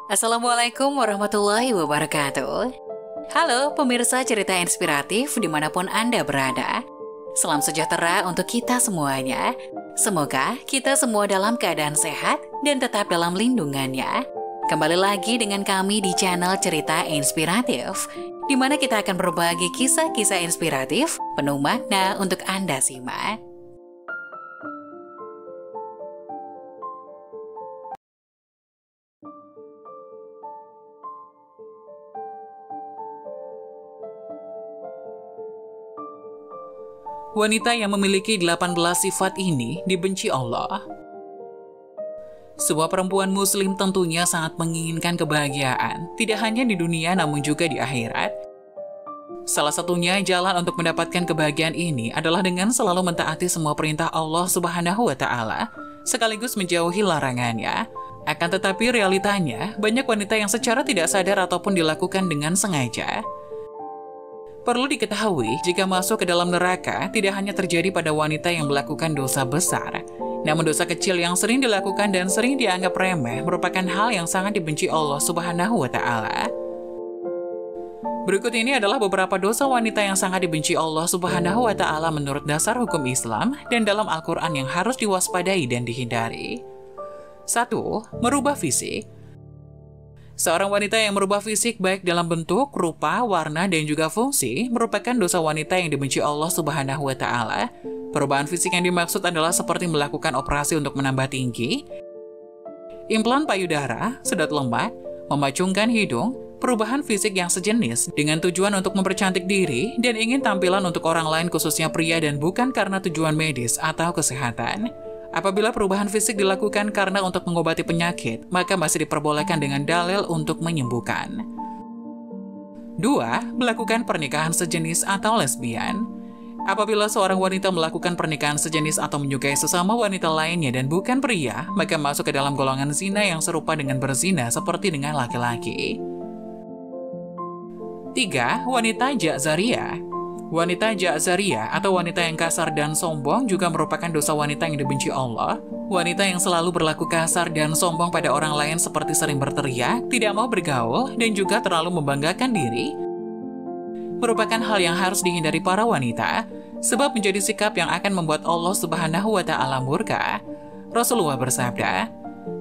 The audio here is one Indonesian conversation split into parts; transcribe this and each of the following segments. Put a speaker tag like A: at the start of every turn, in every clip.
A: Assalamualaikum warahmatullahi wabarakatuh. Halo pemirsa cerita inspiratif dimanapun Anda berada. Salam sejahtera untuk kita semuanya. Semoga kita semua dalam keadaan sehat dan tetap dalam lindungannya. Kembali lagi dengan kami di channel Cerita Inspiratif, di mana kita akan berbagi kisah-kisah inspiratif penuh makna untuk Anda simak.
B: Wanita yang memiliki 18 sifat ini dibenci Allah. Sebuah perempuan muslim tentunya sangat menginginkan kebahagiaan, tidak hanya di dunia namun juga di akhirat. Salah satunya jalan untuk mendapatkan kebahagiaan ini adalah dengan selalu mentaati semua perintah Allah Subhanahu wa Ta'ala, sekaligus menjauhi larangannya. Akan tetapi realitanya, banyak wanita yang secara tidak sadar ataupun dilakukan dengan sengaja. Perlu diketahui, jika masuk ke dalam neraka, tidak hanya terjadi pada wanita yang melakukan dosa besar, namun dosa kecil yang sering dilakukan dan sering dianggap remeh merupakan hal yang sangat dibenci Allah Subhanahu wa Ta'ala. Berikut ini adalah beberapa dosa wanita yang sangat dibenci Allah Subhanahu wa Ta'ala menurut dasar hukum Islam dan dalam Al-Quran yang harus diwaspadai dan dihindari. 1. Merubah fisik. Seorang wanita yang merubah fisik baik dalam bentuk, rupa, warna, dan juga fungsi merupakan dosa wanita yang dibenci Allah Subhanahu wa Ta'ala. Perubahan fisik yang dimaksud adalah seperti melakukan operasi untuk menambah tinggi, implan payudara, sedot lemak, memacungkan hidung, perubahan fisik yang sejenis dengan tujuan untuk mempercantik diri dan ingin tampilan untuk orang lain khususnya pria dan bukan karena tujuan medis atau kesehatan. Apabila perubahan fisik dilakukan karena untuk mengobati penyakit, maka masih diperbolehkan dengan dalil untuk menyembuhkan. 2. Melakukan pernikahan sejenis atau lesbian. Apabila seorang wanita melakukan pernikahan sejenis atau menyukai sesama wanita lainnya dan bukan pria, maka masuk ke dalam golongan zina yang serupa dengan berzina seperti dengan laki-laki. 3. Wanita Ja'zariyah. Wanita Ja'zariyah atau wanita yang kasar dan sombong juga merupakan dosa wanita yang dibenci Allah. Wanita yang selalu berlaku kasar dan sombong pada orang lain seperti sering berteriak, tidak mau bergaul, dan juga terlalu membanggakan diri, merupakan hal yang harus dihindari para wanita, sebab menjadi sikap yang akan membuat Allah Subhanahu wa Ta'ala murka. Rasulullah bersabda,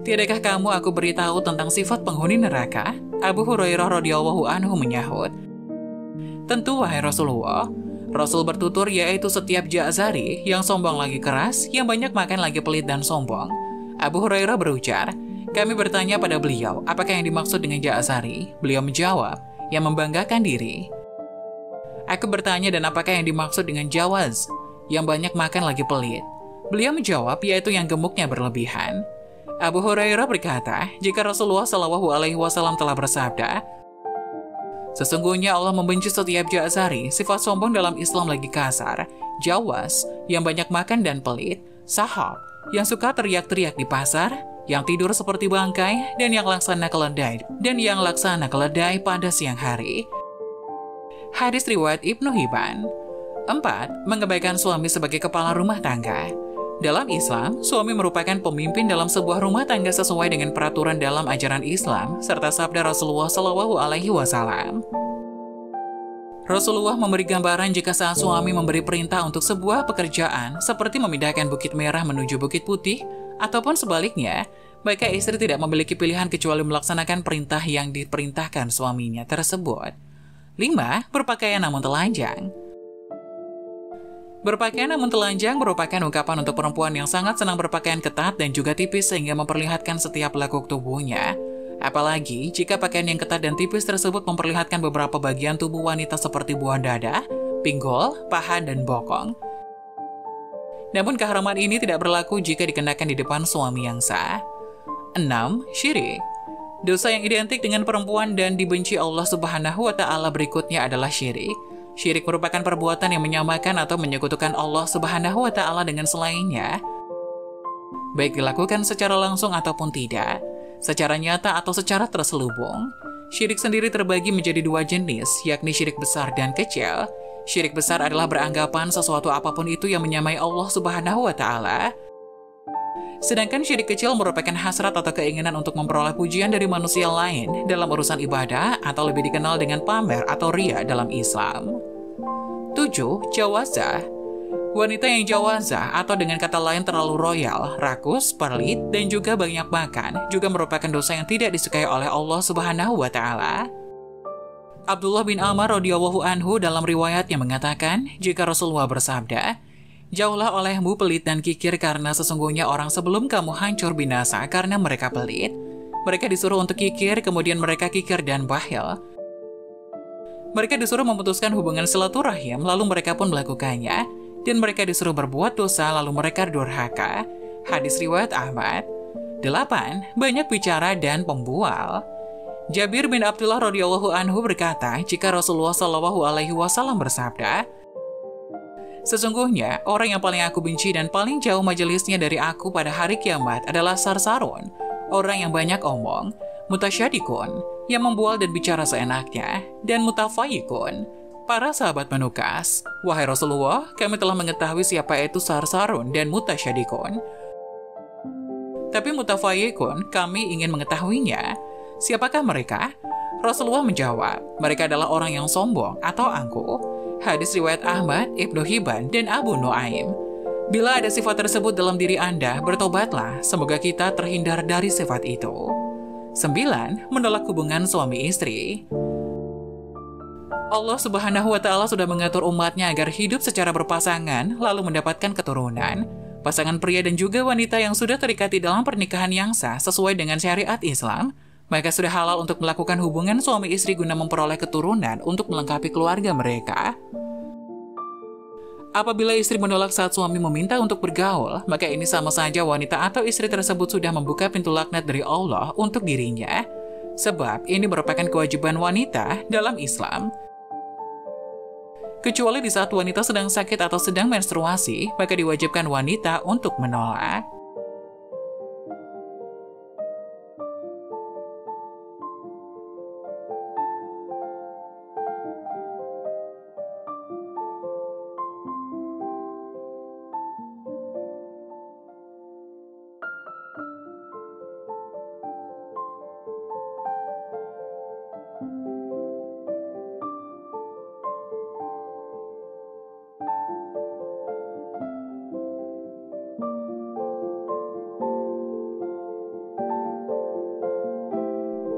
B: "Tiadakah kamu aku beritahu tentang sifat penghuni neraka?" Abu Hurairah radhiyallahu anhu menyahut, "Tentu wahai Rasulullah." Rasul bertutur yaitu setiap Ja'zari yang sombong lagi keras, yang banyak makan lagi pelit dan sombong. Abu Hurairah berujar, "Kami bertanya pada beliau, apakah yang dimaksud dengan Ja'zari?" Beliau menjawab, "Yang membanggakan diri." Aku bertanya, dan apakah yang dimaksud dengan Jawaz? Yang banyak makan lagi pelit. Beliau menjawab, yaitu yang gemuknya berlebihan. Abu Hurairah berkata, jika Rasulullah SAW telah bersabda, "Sesungguhnya Allah membenci setiap Ja'zari, sifat sombong dalam Islam lagi kasar, Jawaz, yang banyak makan dan pelit, Sahab, yang suka teriak-teriak di pasar, yang tidur seperti bangkai, dan yang laksana keledai pada siang hari." Hadis riwayat Ibnu Hibban. 4. Mengabaikan suami sebagai kepala rumah tangga. Dalam Islam, suami merupakan pemimpin dalam sebuah rumah tangga sesuai dengan peraturan dalam ajaran Islam, serta sabda Rasulullah SAW. Rasulullah memberi gambaran jika saat suami memberi perintah untuk sebuah pekerjaan, seperti memindahkan Bukit Merah menuju Bukit Putih, ataupun sebaliknya, maka istri tidak memiliki pilihan kecuali melaksanakan perintah yang diperintahkan suaminya tersebut. 5. Berpakaian namun telanjang. Berpakaian namun telanjang merupakan ungkapan untuk perempuan yang sangat senang berpakaian ketat dan juga tipis sehingga memperlihatkan setiap lekuk tubuhnya. Apalagi jika pakaian yang ketat dan tipis tersebut memperlihatkan beberapa bagian tubuh wanita seperti buah dada, pinggul, paha, dan bokong. Namun keharaman ini tidak berlaku jika dikenakan di depan suami yang sah. 6. Syirik. Dosa yang identik dengan perempuan dan dibenci Allah Subhanahu wa Ta'ala berikutnya adalah syirik. Syirik merupakan perbuatan yang menyamakan atau menyekutukan Allah Subhanahu wa Ta'ala dengan selainnya, baik dilakukan secara langsung ataupun tidak, secara nyata atau secara terselubung. Syirik sendiri terbagi menjadi dua jenis, yakni syirik besar dan kecil. Syirik besar adalah beranggapan sesuatu apapun itu yang menyamai Allah Subhanahu wa Ta'ala. Sedangkan syirik kecil merupakan hasrat atau keinginan untuk memperoleh pujian dari manusia lain dalam urusan ibadah atau lebih dikenal dengan pamer atau riya dalam Islam. 7. Jawazah. Wanita yang jawazah atau dengan kata lain terlalu royal, rakus, pelit, dan juga banyak makan juga merupakan dosa yang tidak disukai oleh Allah Subhanahu wa Ta'ala. Abdullah bin Amr radhiyallahu anhu dalam riwayatnya mengatakan, jika Rasulullah bersabda, "Jauhlah olehmu pelit dan kikir karena sesungguhnya orang sebelum kamu hancur binasa karena mereka pelit. Mereka disuruh untuk kikir, kemudian mereka kikir dan bakhil. Mereka disuruh memutuskan hubungan silaturahim, lalu mereka pun melakukannya. Dan mereka disuruh berbuat dosa, lalu mereka durhaka." Hadis riwayat Ahmad. 8. Banyak bicara dan pembual. Jabir bin Abdullah radhiyallahu anhu berkata, jika Rasulullah Shallallahu alaihi wasallam bersabda, "Sesungguhnya orang yang paling aku benci dan paling jauh majelisnya dari aku pada hari kiamat adalah sarsarun, orang yang banyak omong, mutasyadikun, yang membual dan bicara seenaknya, dan mutafayikun." Para sahabat menukas, "Wahai Rasulullah, kami telah mengetahui siapa itu sarsarun dan mutasyadikun. Tapi mutafayikun kami ingin mengetahuinya. Siapakah mereka?" Rasulullah menjawab, "Mereka adalah orang yang sombong atau angkuh." Hadis riwayat Ahmad, Ibnu Hibban, dan Abu Nuaim. Bila ada sifat tersebut dalam diri Anda, bertobatlah, semoga kita terhindar dari sifat itu. 9. Menolak hubungan suami istri. Allah Subhanahu wa Ta'ala sudah mengatur umatnya agar hidup secara berpasangan, lalu mendapatkan keturunan. Pasangan pria dan juga wanita yang sudah terikat di dalam pernikahan yang sah sesuai dengan syariat Islam, maka sudah halal untuk melakukan hubungan suami istri guna memperoleh keturunan untuk melengkapi keluarga mereka. Apabila istri menolak saat suami meminta untuk bergaul, maka ini sama saja wanita atau istri tersebut sudah membuka pintu laknat dari Allah untuk dirinya. Sebab ini merupakan kewajiban wanita dalam Islam. Kecuali di saat wanita sedang sakit atau sedang menstruasi, maka diwajibkan wanita untuk menolak.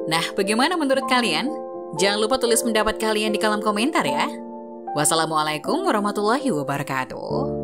A: Nah, bagaimana menurut kalian? Jangan lupa tulis pendapat kalian di kolom komentar ya. Wassalamualaikum warahmatullahi wabarakatuh.